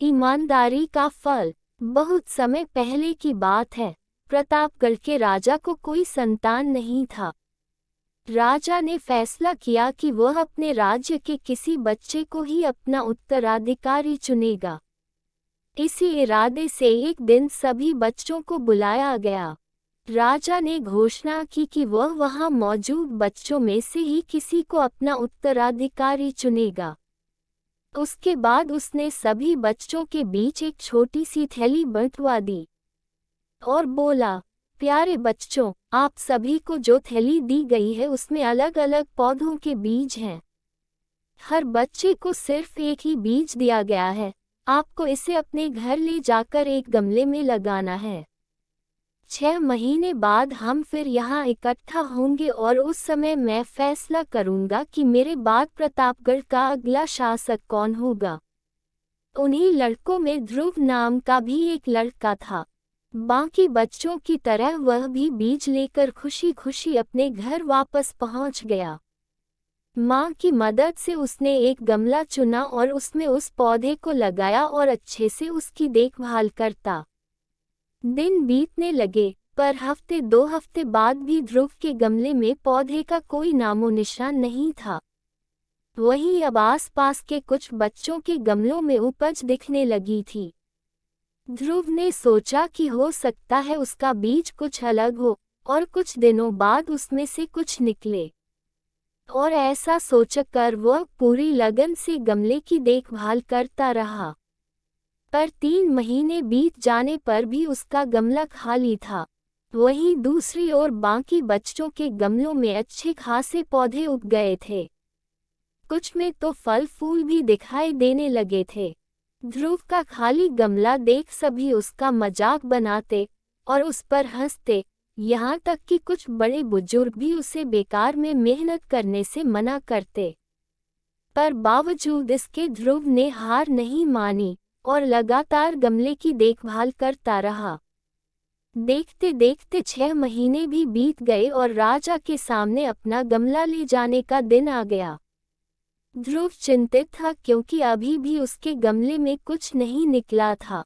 ईमानदारी का फल। बहुत समय पहले की बात है। प्रतापगढ़ के राजा को कोई संतान नहीं था। राजा ने फैसला किया कि वह अपने राज्य के किसी बच्चे को ही अपना उत्तराधिकारी चुनेगा। इसी इरादे से एक दिन सभी बच्चों को बुलाया गया। राजा ने घोषणा की कि वह वहां मौजूद बच्चों में से ही किसी को अपना उत्तराधिकारी चुनेगा। उसके बाद उसने सभी बच्चों के बीच एक छोटी सी थैली बंटवा दी और बोला, प्यारे बच्चों, आप सभी को जो थैली दी गई है उसमें अलग अलग पौधों के बीज हैं। हर बच्चे को सिर्फ एक ही बीज दिया गया है। आपको इसे अपने घर ले जाकर एक गमले में लगाना है। 6 महीने बाद हम फिर यहाँ इकट्ठा होंगे और उस समय मैं फैसला करूँगा कि मेरे बाद प्रतापगढ़ का अगला शासक कौन होगा। उन्हीं लड़कों में ध्रुव नाम का भी एक लड़का था। बाकी बच्चों की तरह वह भी बीज लेकर खुशी खुशी अपने घर वापस पहुँच गया। माँ की मदद से उसने एक गमला चुना और उसमें उस पौधे को लगाया और अच्छे से उसकी देखभाल करता। दिन बीतने लगे, पर हफ्ते 2 हफ्ते बाद भी ध्रुव के गमले में पौधे का कोई नामो निशान नहीं था। वहीं अब आसपास के कुछ बच्चों के गमलों में उपज दिखने लगी थी। ध्रुव ने सोचा कि हो सकता है उसका बीज कुछ अलग हो और कुछ दिनों बाद उसमें से कुछ निकले। और ऐसा सोचकर वह पूरी लगन से गमले की देखभाल करता रहा। पर 3 महीने बीत जाने पर भी उसका गमला खाली था। वहीं दूसरी ओर बाकी बच्चों के गमलों में अच्छे खासे पौधे उग गए थे। कुछ में तो फल फूल भी दिखाई देने लगे थे। ध्रुव का खाली गमला देख सभी उसका मजाक बनाते और उस पर हंसते, यहाँ तक कि कुछ बड़े बुजुर्ग भी उसे बेकार में मेहनत करने से मना करते। पर बावजूद इसके ध्रुव ने हार नहीं मानी और लगातार गमले की देखभाल करता रहा। देखते देखते 6 महीने भी बीत गए और राजा के सामने अपना गमला ले जाने का दिन आ गया। ध्रुव चिंतित था क्योंकि अभी भी उसके गमले में कुछ नहीं निकला था।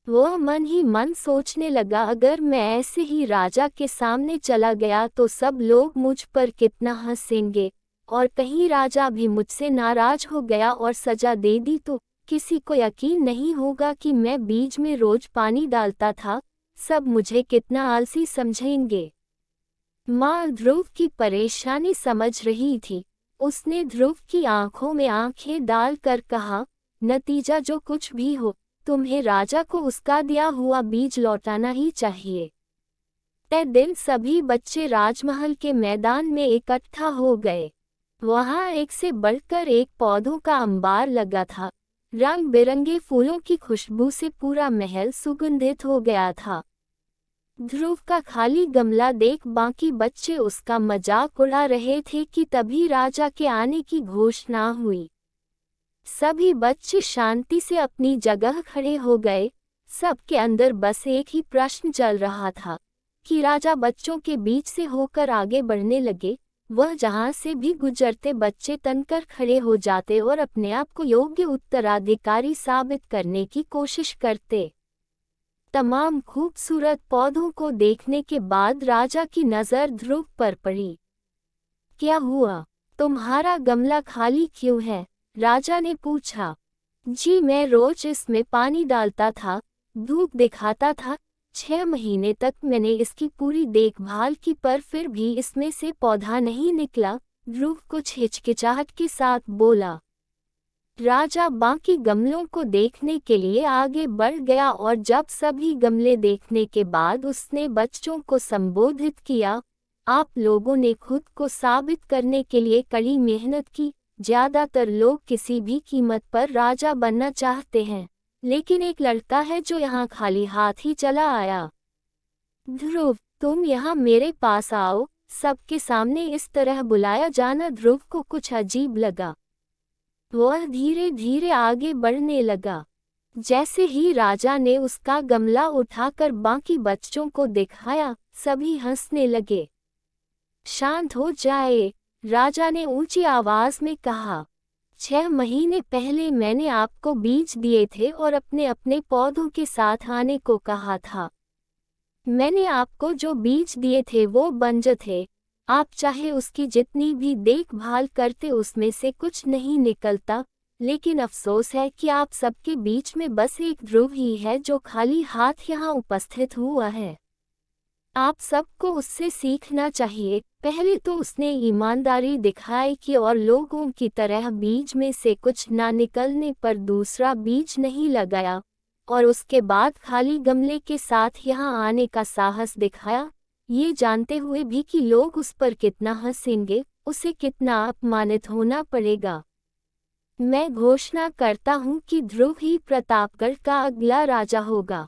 वह मन ही मन सोचने लगा, अगर मैं ऐसे ही राजा के सामने चला गया तो सब लोग मुझ पर कितना हंसेंगे, और कहीं राजा भी मुझसे नाराज हो गया और सजा दे दी तो किसी को यकीन नहीं होगा कि मैं बीज में रोज पानी डालता था। सब मुझे कितना आलसी समझेंगे। माँ ध्रुव की परेशानी समझ रही थी। उसने ध्रुव की आंखों में आंखें डालकर कहा, नतीजा जो कुछ भी हो, तुम्हें राजा को उसका दिया हुआ बीज लौटाना ही चाहिए। तय दिन सभी बच्चे राजमहल के मैदान में इकट्ठा हो गए। वहां एक से बढ़कर एक पौधों का अंबार लगा था। रंग बिरंगे फूलों की खुशबू से पूरा महल सुगंधित हो गया था। ध्रुव का खाली गमला देख बाकी बच्चे उसका मजाक उड़ा रहे थे कि तभी राजा के आने की घोषणा हुई। सभी बच्चे शांति से अपनी जगह खड़े हो गए। सबके अंदर बस एक ही प्रश्न चल रहा था कि राजा बच्चों के बीच से होकर आगे बढ़ने लगे। वह जहां से भी गुजरते बच्चे तनकर खड़े हो जाते और अपने आप को योग्य उत्तराधिकारी साबित करने की कोशिश करते। तमाम खूबसूरत पौधों को देखने के बाद राजा की नज़र ध्रुव पर पड़ी। क्या हुआ? तुम्हारा गमला खाली क्यों है? राजा ने पूछा। जी, मैं रोज इसमें पानी डालता था, धूप दिखाता था। 6 महीने तक मैंने इसकी पूरी देखभाल की, पर फिर भी इसमें से पौधा नहीं निकला, ध्रुव कुछ हिचकिचाहट के साथ बोला। राजा बाकी गमलों को देखने के लिए आगे बढ़ गया और जब सभी गमले देखने के बाद उसने बच्चों को संबोधित किया, आप लोगों ने खुद को साबित करने के लिए कड़ी मेहनत की। ज्यादातर लोग किसी भी कीमत पर राजा बनना चाहते हैं, लेकिन एक लड़का है जो यहाँ खाली हाथ ही चला आया। ध्रुव, तुम यहाँ मेरे पास आओ। सबके सामने इस तरह बुलाया जाना ध्रुव को कुछ अजीब लगा। वह धीरे धीरे आगे बढ़ने लगा। जैसे ही राजा ने उसका गमला उठाकर बाकी बच्चों को दिखाया, सभी हंसने लगे। शांत हो जाए, राजा ने ऊंची आवाज में कहा। 6 महीने पहले मैंने आपको बीज दिए थे और अपने अपने पौधों के साथ आने को कहा था। मैंने आपको जो बीज दिए थे वो बंजर थे। आप चाहे उसकी जितनी भी देखभाल करते उसमें से कुछ नहीं निकलता, लेकिन अफसोस है कि आप सबके बीच में बस एक ध्रुव ही है जो खाली हाथ यहाँ उपस्थित हुआ है। आप सबको उससे सीखना चाहिए। पहले तो उसने ईमानदारी दिखाई कि और लोगों की तरह बीज में से कुछ ना निकलने पर दूसरा बीज नहीं लगाया, और उसके बाद खाली गमले के साथ यहाँ आने का साहस दिखाया, ये जानते हुए भी कि लोग उस पर कितना हंसेंगे, उसे कितना अपमानित होना पड़ेगा। मैं घोषणा करता हूँ कि ध्रुव ही प्रतापगढ़ का अगला राजा होगा।